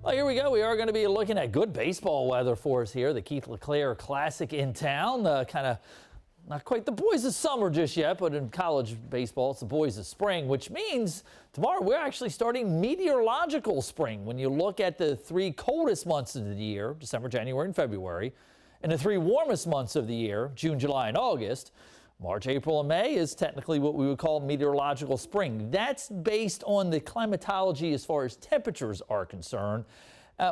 Well, here we go. We are going to be looking at good baseball weather for us here. The Keith LeClaire Classic in town. Kind of not quite the boys of summer just yet, but in college baseball, it's the boys of spring, which means tomorrow we're actually starting meteorological spring. When you look at the three coldest months of the year, December, January, and February, and the three warmest months of the year, June, July, and August, March, April, and May is technically what we would call meteorological spring. That's based on the climatology as far as temperatures are concerned.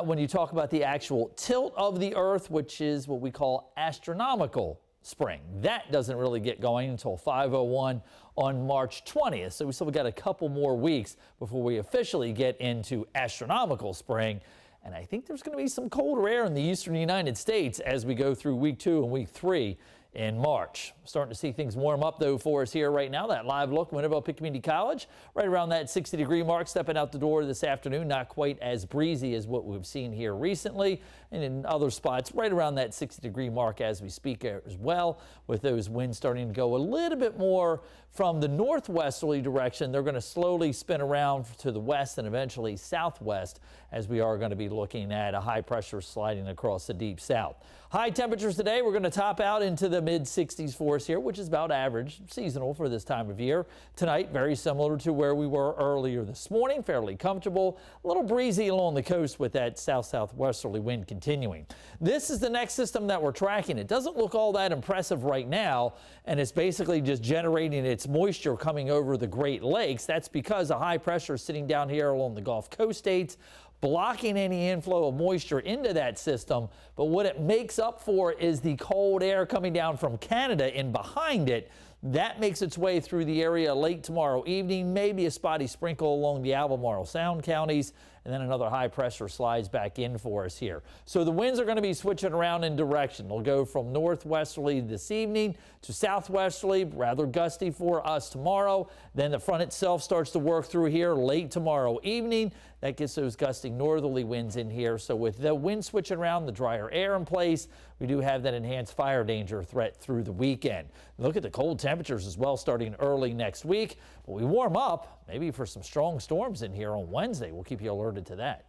When you talk about the actual tilt of the Earth, which is what we call astronomical spring, that doesn't really get going until 5:01 on March 20th. So we still got a couple more weeks before we officially get into astronomical spring. And I think there's going to be some colder air in the eastern United States as we go through week 2 and week 3 in March. Starting to see things warm up though for us here right now. That live look, Winterville Pitt Community College, right around that 60-degree mark, stepping out the door this afternoon. Not quite as breezy as what we've seen here recently, and in other spots right around that 60-degree mark as we speak as well, with those winds starting to go a little bit more from the northwesterly direction. They're going to slowly spin around to the west and eventually southwest, as we are going to be looking at a high pressure sliding across the deep south. High temperatures today, we're going to top out into the mid-60s for us here, which is about average, seasonal for this time of year. Tonight, very similar to where we were earlier this morning, fairly comfortable, a little breezy along the coast with that south-southwesterly wind continuing. This is the next system that we're tracking. It doesn't look all that impressive right now, and it's basically just generating its moisture coming over the Great Lakes. That's because a high pressure is sitting down here along the Gulf Coast states, blocking any inflow of moisture into that system. But what it makes up for is the cold air coming down from Canada in behind it. That makes its way through the area late tomorrow evening, maybe a spotty sprinkle along the Albemarle Sound counties, and then another high pressure slides back in for us here. So the winds are going to be switching around in direction. They'll go from northwesterly this evening to southwesterly, rather gusty for us tomorrow. Then the front itself starts to work through here late tomorrow evening. That gets those gusting northerly winds in here. So with the wind switching around, the drier air in place, we do have that enhanced fire danger threat through the weekend. Look at the cold temperatures as well starting early next week. But we warm up maybe for some strong storms in here on Wednesday. We'll keep you alerted to that.